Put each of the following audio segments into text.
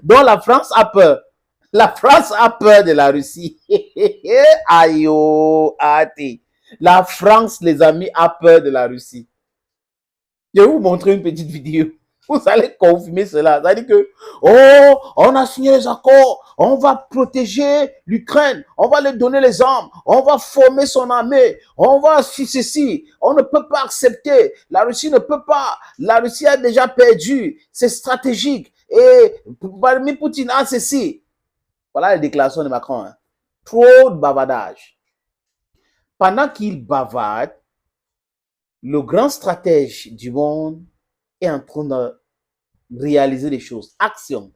Donc la France a peur. La France a peur de la Russie. Aïe, oh, athée. La France, les amis, a peur de la Russie. Je vais vous montrer une petite vidéo. Vous allez confirmer cela. Ça veut dire que, oh, on a signé les accords, on va protéger l'Ukraine, on va lui donner les armes, on va former son armée, on va faire ceci. On ne peut pas accepter. La Russie ne peut pas. La Russie a déjà perdu. C'est stratégique. Et Vladimir Poutine a ceci. Voilà les déclarations de Macron. Hein. Trop de bavardage. Pendant qu'il bavarde, le grand stratège du monde est en train de réaliser des choses. Action.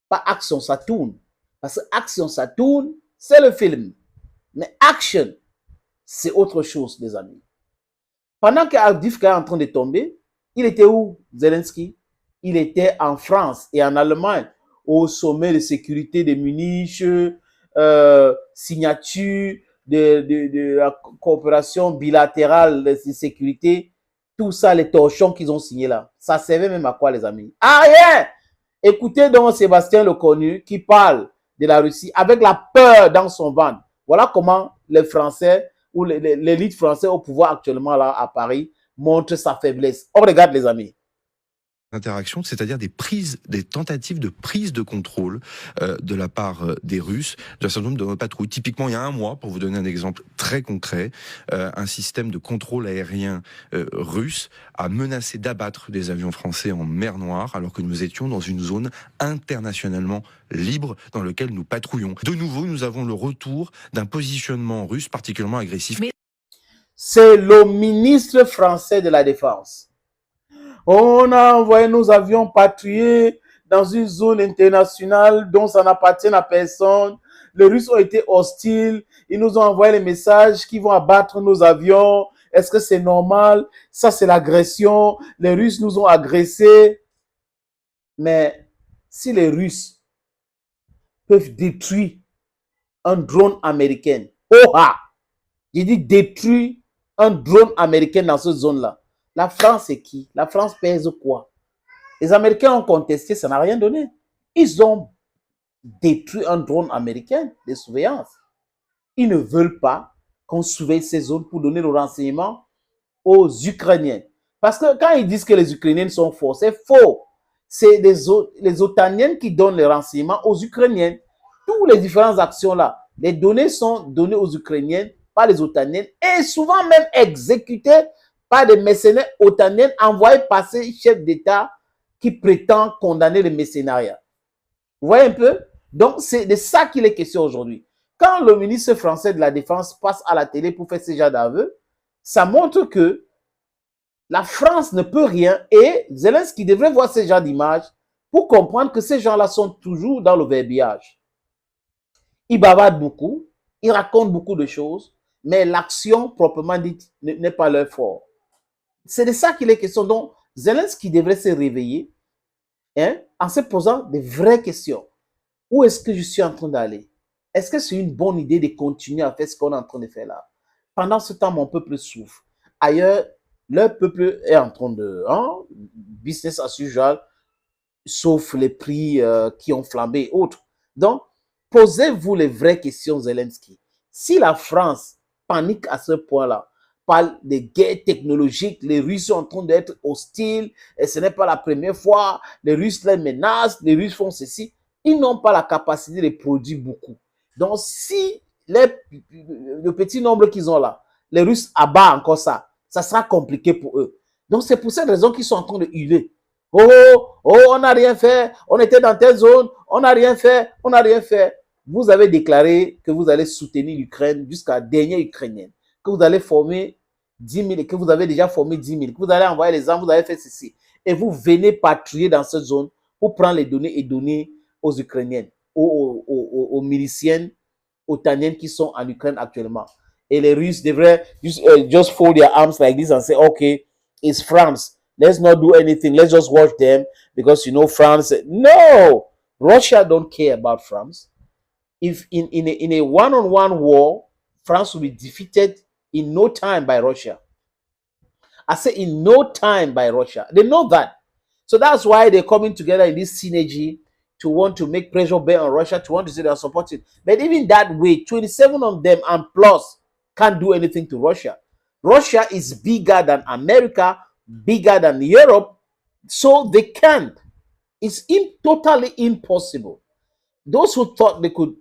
Pas action, ça tourne. Parce que action, ça tourne, c'est le film. Mais action, c'est autre chose, les amis. Pendant qu'Avdiivka est en train de tomber, il était où, Zelensky? Il était en France et en Allemagne, au sommet de sécurité de Munich, signature de la coopération bilatérale de sécurité, tout ça, les torchons qu'ils ont signés là. Ça servait même à quoi, les amis? Ah, rien! Écoutez donc Sébastien Lecornu qui parle de la Russie avec la peur dans son ventre. Voilà comment les Français ou l'élite française au pouvoir actuellement là à Paris montre sa faiblesse. On regarde les amis. Interaction, c'est-à-dire des tentatives de prise de contrôle de la part des Russes d'un certain nombre de patrouilles. Typiquement, il y a un mois, pour vous donner un exemple très concret, un système de contrôle aérien russe a menacé d'abattre des avions français en mer Noire, alors que nous étions dans une zone internationalement libre dans laquelle nous patrouillons. De nouveau, nous avons le retour d'un positionnement russe particulièrement agressif. C'est le ministre français de la Défense. On a envoyé nos avions patrouiller dans une zone internationale dont ça n'appartient à personne. Les Russes ont été hostiles. Ils nous ont envoyé les messages qui vont abattre nos avions. Est-ce que c'est normal? Ça, c'est l'agression. Les Russes nous ont agressés. Mais si les Russes peuvent détruire un drone américain, oh ah! J'ai dit détruire un drone américain dans cette zone-là. La France, c'est qui? La France pèse quoi? Les Américains ont contesté, ça n'a rien donné. Ils ont détruit un drone américain de surveillance. Ils ne veulent pas qu'on surveille ces zones pour donner le renseignement aux Ukrainiens. Parce que quand ils disent que les Ukrainiens sont forts, c'est faux. C'est les Otaniens qui donnent les renseignements aux Ukrainiens. Toutes les différentes actions-là, les données sont données aux Ukrainiens par les Otaniens et souvent même exécutées par des mercenaires otaniens envoyés par ces chefs d'État qui prétendent condamner le mercenariat. Vous voyez un peu? Donc, c'est de ça qu'il est question aujourd'hui. Quand le ministre français de la Défense passe à la télé pour faire ce genre d'aveu, ça montre que la France ne peut rien et Zelensky devrait voir ce genre d'images pour comprendre que ces gens-là sont toujours dans le verbiage. Ils bavardent beaucoup, ils racontent beaucoup de choses, mais l'action proprement dite n'est pas leur fort. C'est de ça qu'il est question. Donc, Zelensky devrait se réveiller en se posant de vraies questions. Où est-ce que je suis en train d'aller? Est-ce que c'est une bonne idée de continuer à faire ce qu'on est en train de faire là? Pendant ce temps, mon peuple souffre. Ailleurs, leur peuple est en train de business as usual, sauf les prix qui ont flambé et autres. Donc, posez-vous les vraies questions, Zelensky. Si la France panique à ce point-là, parle des guerres technologiques, les Russes sont en train d'être hostiles, et ce n'est pas la première fois, les Russes les menacent, les Russes font ceci, ils n'ont pas la capacité de produire beaucoup. Donc, si le petit nombre qu'ils ont là, les Russes abattent encore ça, ça sera compliqué pour eux. Donc, c'est pour cette raison qu'ils sont en train de hurler. On n'a rien fait, on était dans telle zone, on n'a rien fait, on n'a rien fait. Vous avez déclaré que vous allez soutenir l'Ukraine jusqu'à la dernière Ukrainienne, que vous allez former 10 000 et que vous avez déjà formé 10 000, que vous allez envoyer les armes, vous avez fait ceci. Et vous venez patrouiller dans cette zone pour prendre les données et donner aux Ukrainiennes, aux miliciennes otaniennes qui sont en Ukraine actuellement. Et les Russes devraient just fold their arms like this and say, okay, it's France. Let's not do anything. Let's just watch them because, you know, France. No! Russia don't care about France. If in a one-on-one war, France will be defeated in no time by Russia. I say in no time by Russia. They know that. So that's why they're coming together in this synergy to want to make pressure bear on Russia, to want to say they are supporting. But even that way, 27 of them and plus can't do anything to Russia. Russia is bigger than America, bigger than Europe, so they can't. It's totally impossible. Those who thought they could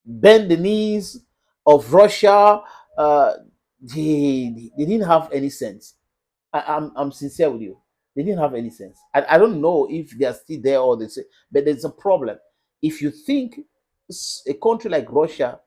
bend the knees of Russia, they didn't have any sense. I'm sincere with you. They didn't have any sense. I don't know if they are still there or they say, but there's a problem. If you think a country like Russia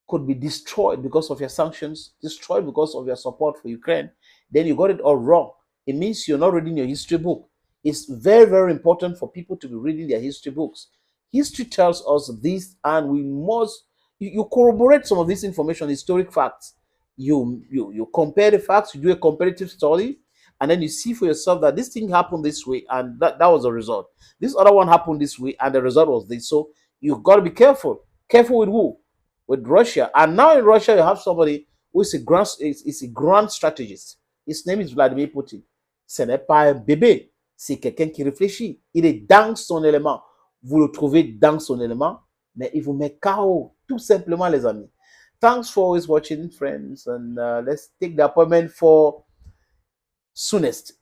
could be destroyed because of your sanctions, destroyed because of your support for Ukraine, then you got it all wrong. It means you're not reading your history book. It's very, very important for people to be reading their history books. History tells us this, and we must you corroborate some of this information, historic facts. You compare the facts, you do a comparative study, and then you see for yourself that this thing happened this way, and that was the result. This other one happened this way, and the result was this. So you've got to be careful. Careful with who? With Russia. And now in Russia, you have somebody who is a grand strategist. His name is Vladimir Putin. Ce n'est pas un bébé, c'est quelqu'un qui réfléchit. Il est dans son élément. Vous le trouvez dans son élément, mais il vous met KO, tout simplement, les amis. Thanks for always watching, friends, and let's take the appointment for soonest.